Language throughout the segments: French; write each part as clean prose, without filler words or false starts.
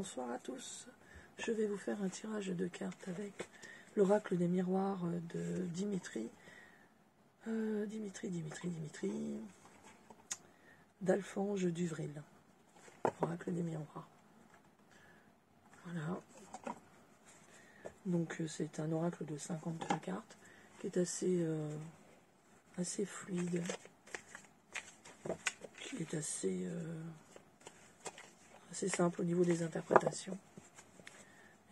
bonsoir à tous. Je vais vous faire un tirage de cartes avec l'oracle des miroirs de Dimitri. Dimitri. D'Alphonse Duvril. Oracle des miroirs. Voilà. Donc c'est un oracle de 53 cartes qui est assez fluide, qui est assez simple au niveau des interprétations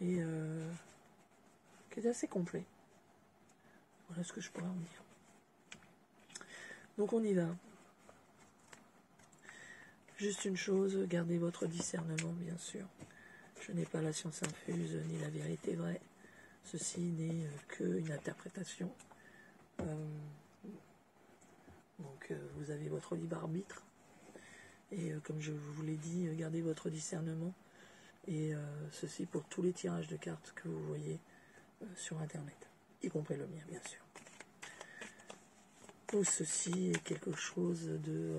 et qui est assez complet. Voilà ce que je pourrais en dire. Donc on y va. Juste une chose, gardez votre discernement bien sûr. Je n'ai pas la science infuse ni la vérité vraie. Ceci n'est qu'une interprétation. Donc vous avez votre libre arbitre. Et comme je vous l'ai dit, gardez votre discernement. Et ceci pour tous les tirages de cartes que vous voyez sur Internet, y compris le mien, bien sûr. Donc ceci est quelque chose de...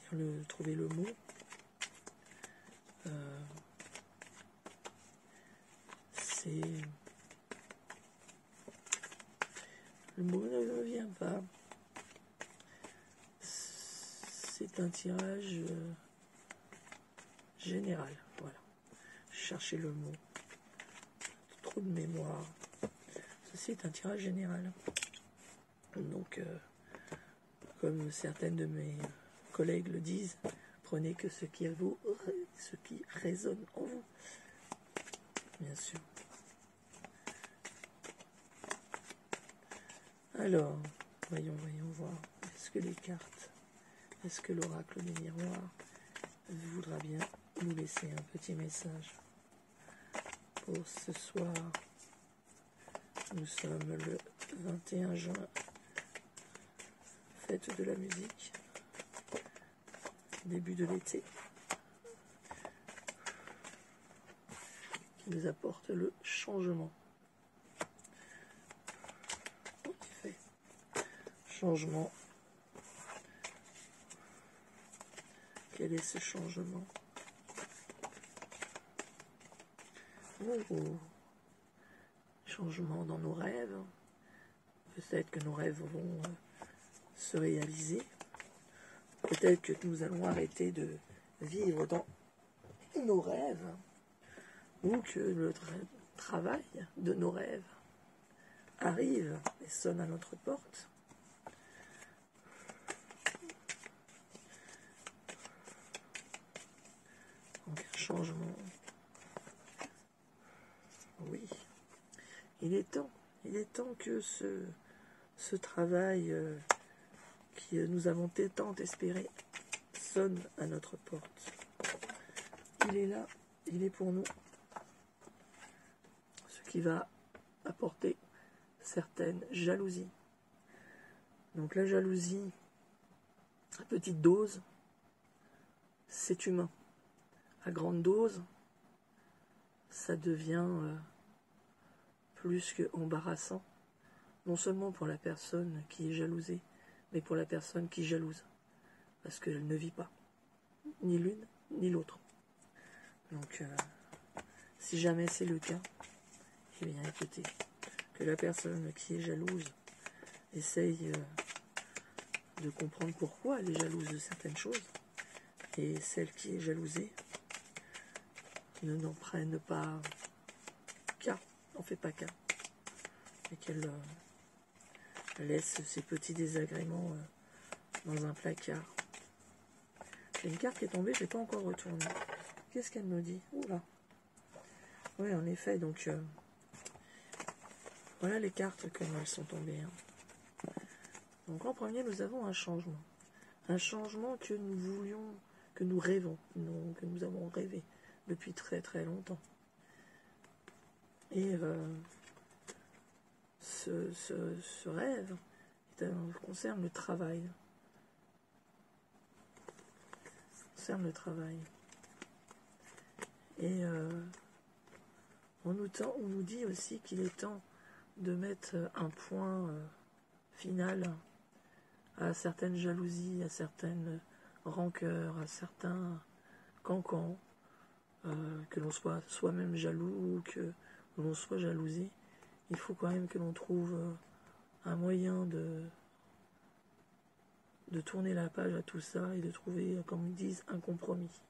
je vais trouver le mot. C'est... Le mot ne me vient pas. C'est un tirage général. Voilà. Cherchez le mot. Trop de mémoire. Ceci est un tirage général. Donc, comme certaines de mes collègues le disent, prenez que ce qui résonne en vous. Bien sûr. Alors, voyons voir. Est-ce que les cartes, est-ce que l'oracle des miroirs voudra bien nous laisser un petit message pour ce soir? Nous sommes le 21 juin, fête de la musique, début de l'été, qui nous apporte le changement. Changement. Quel est ce changement? Changement dans nos rêves. Peut-être que nos rêves vont se réaliser. Peut-être que nous allons arrêter de vivre dans nos rêves. Ou que le travail de nos rêves arrive et sonne à notre porte. Donc un changement. Oui. Il est temps que ce travail qui nous avons tant espéré sonne à notre porte. Il est là, il est pour nous. Ce qui va apporter certaines jalousies. Donc la jalousie, à petite dose, c'est humain. À grande dose, ça devient plus que embarrassant, non seulement pour la personne qui est jalousée, mais pour la personne qui jalouse, parce qu'elle ne vit pas, ni l'une ni l'autre. Donc, si jamais c'est le cas, eh bien écoutez, que la personne qui est jalouse essaye de comprendre pourquoi elle est jalouse de certaines choses, et celle qui est jalousée n'en prenne pas cas, n'en fait pas cas, et qu'elle laisse ses petits désagréments dans un placard. J'ai une carte qui est tombée, je ne l'ai pas encore retournée. Qu'est-ce qu'elle me dit? Oula. Oui, en effet, donc voilà les cartes comme elles sont tombées. Hein. Donc en premier, nous avons un changement. Un changement que nous voulions, que nous rêvons, que nous avons rêvé depuis très très longtemps. Et ce rêve concerne le travail. Et on nous dit aussi qu'il est temps de mettre un point final à certaines jalousies, à certaines rancœurs, à certains cancans, que l'on soit soi-même jaloux ou que l'on soit jalousé, il faut quand même que l'on trouve un moyen de tourner la page à tout ça et de trouver, comme ils disent, un compromis.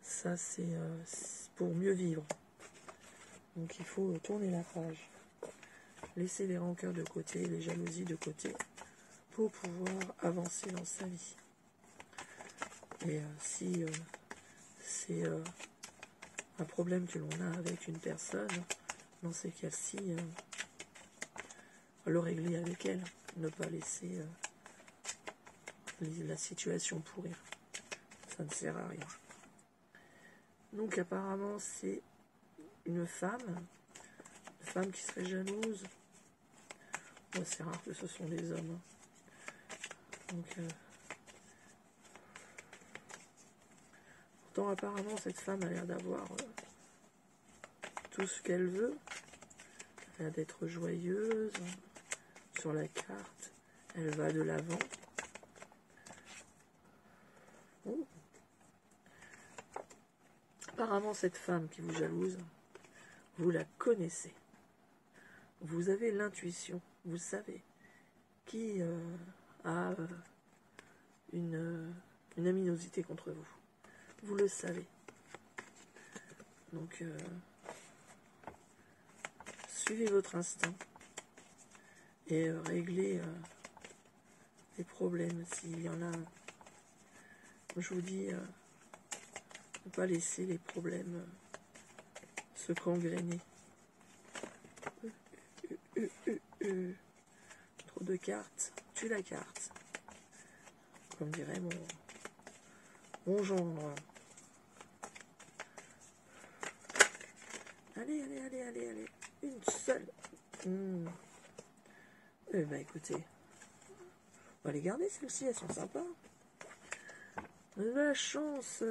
Ça, c'est pour mieux vivre. Donc il faut tourner la page, laisser les rancœurs de côté, les jalousies de côté, pour pouvoir avancer dans sa vie. Et si c'est un problème que l'on a avec une personne, dans ces cas-ci, le régler avec elle, ne pas laisser la situation pourrir. Ça ne sert à rien. Donc apparemment c'est une femme qui serait jalouse. Bon, c'est rare que ce sont des hommes. Donc pourtant apparemment cette femme a l'air d'avoir tout ce qu'elle veut. Elle a l'air d'être joyeuse. Sur la carte, elle va de l'avant. Oh. Apparemment, cette femme qui vous jalouse, vous la connaissez. Vous avez l'intuition. Vous savez qui a une aminosité contre vous. Vous le savez. Donc, suivez votre instinct et réglez les problèmes s'il y en a. Je vous dis, ne pas laisser les problèmes se gangréner. Trop de cartes, tue la carte. Comme dirait mon gendre. Allez, allez, allez, allez, allez. Une seule. Eh ben écoutez, on va les garder celles-ci, elles sont sympas. La chance,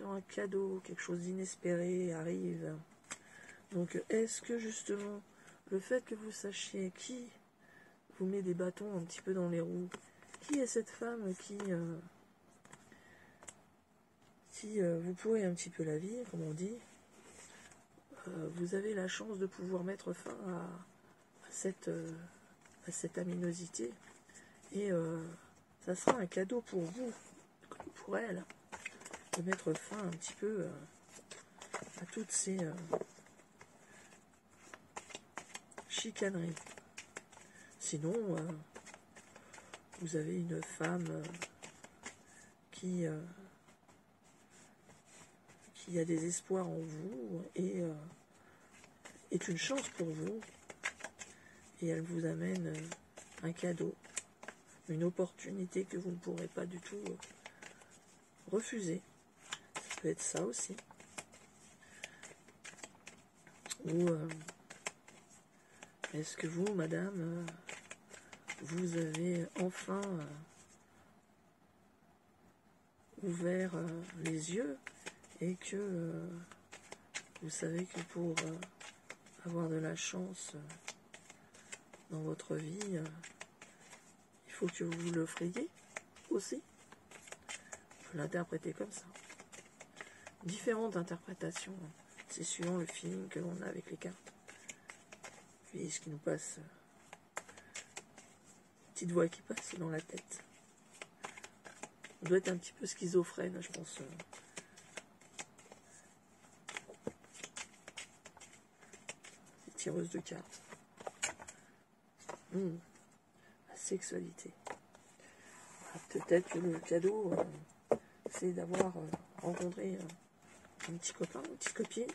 un cadeau, quelque chose d'inespéré arrive. Donc est-ce que justement, le fait que vous sachiez qui vous met des bâtons un petit peu dans les roues, qui est cette femme qui vous pourrez un petit peu la vie, comme on dit, vous avez la chance de pouvoir mettre fin à cette aminosité. Et ça sera un cadeau pour vous, comme pour elle, de mettre fin un petit peu à toutes ces chicaneries. Sinon, vous avez une femme qui a des espoirs en vous et est une chance pour vous. Et elle vous amène un cadeau, une opportunité que vous ne pourrez pas du tout refuser. Ça peut être ça aussi. Ou est-ce que vous, madame, vous avez enfin ouvert les yeux et que vous savez que pour avoir de la chance dans votre vie, il faut que vous l'offriez aussi. On peut l'interpréter comme ça. Différentes interprétations, c'est suivant le feeling que l'on a avec les cartes. Puis ce qui nous passe, petite voix qui passe dans la tête. On doit être un petit peu schizophrène, je pense. Tireuse de cartes. La sexualité. Peut-être que le cadeau, c'est d'avoir rencontré un petit copain, une petite copine.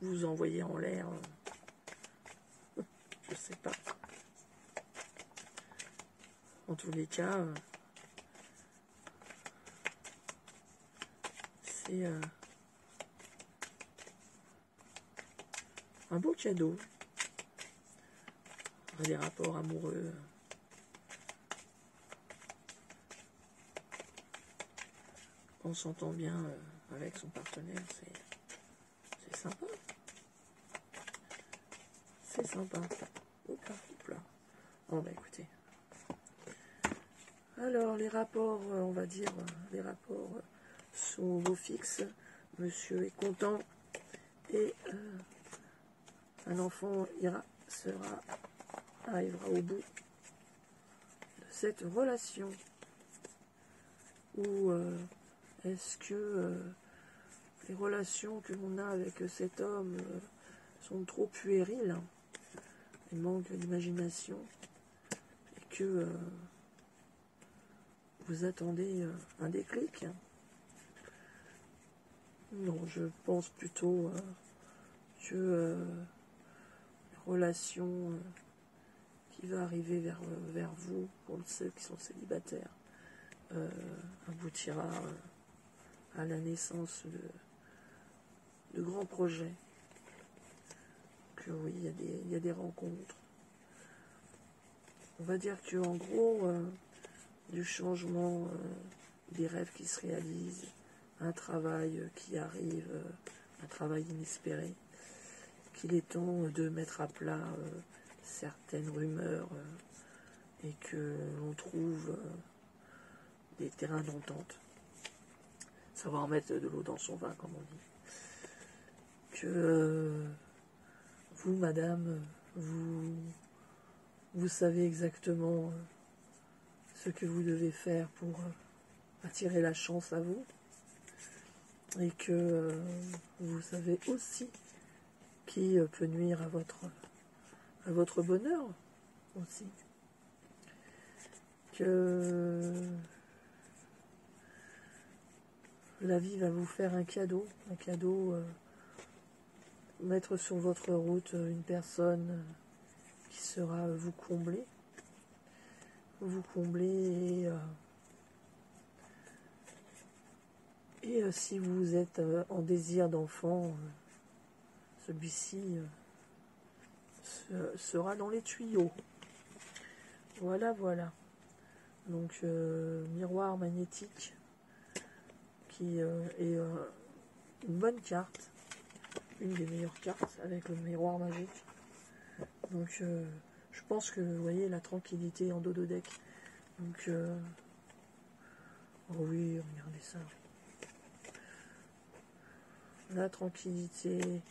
Vous vous envoyez en l'air. Je sais pas. En tous les cas, c'est un beau cadeau. Des rapports amoureux. On s'entend bien avec son partenaire, c'est sympa. C'est sympa. Oula, oula. Bon, bah écoutez. Alors, les rapports, on va dire, les rapports sont vos fixes. Monsieur est content et un enfant arrivera au bout de cette relation. Ou est-ce que les relations que l'on a avec cet homme sont trop puériles, il manque d'imagination, et que vous attendez un déclic? Non, je pense plutôt que les relations qui va arriver vers vous, pour ceux qui sont célibataires, aboutira à la naissance de grands projets. Que oui, il y a des rencontres. On va dire que en gros, du changement, des rêves qui se réalisent, un travail qui arrive, un travail inespéré, qu'il est temps de mettre à plat certaines rumeurs et que l'on trouve des terrains d'entente. Savoir mettre de l'eau dans son vin, comme on dit. Que vous, madame, vous savez exactement ce que vous devez faire pour attirer la chance à vous. Et que vous savez aussi qui peut nuire à votre bonheur aussi. Que la vie va vous faire un cadeau, mettre sur votre route une personne qui sera vous combler et si vous êtes en désir d'enfant, celui-ci sera dans les tuyaux. Voilà, voilà. Donc, miroir magnétique qui est une bonne carte, une des meilleures cartes avec le miroir magique. Donc, je pense que vous voyez la tranquillité en dododeck. Donc, oh oui, regardez ça. La tranquillité,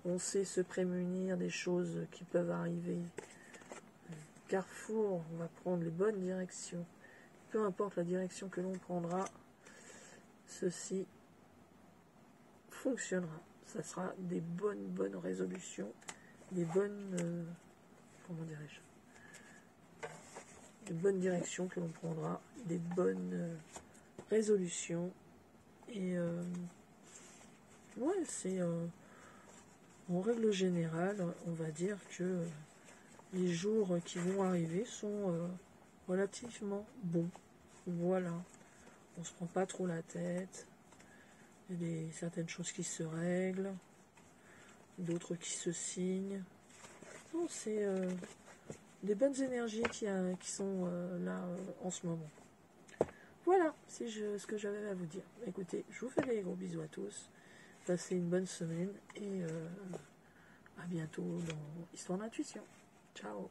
on sait se prémunir des choses qui peuvent arriver. Carrefour, on va prendre les bonnes directions. Peu importe la direction que l'on prendra, ceci fonctionnera. Ça sera des bonnes résolutions, des bonnes, comment dirais-je, des bonnes directions que l'on prendra, des bonnes résolutions. Et ouais, c'est en règle générale, on va dire que les jours qui vont arriver sont relativement bons. Voilà, on se prend pas trop la tête. Il y a certaines choses qui se règlent, d'autres qui se signent. Non, c'est des bonnes énergies qui sont là en ce moment. Voilà, c'est ce que j'avais à vous dire. Écoutez, je vous fais des gros bisous à tous. Passez une bonne semaine et à bientôt dans Histoire d'Intuition. Ciao.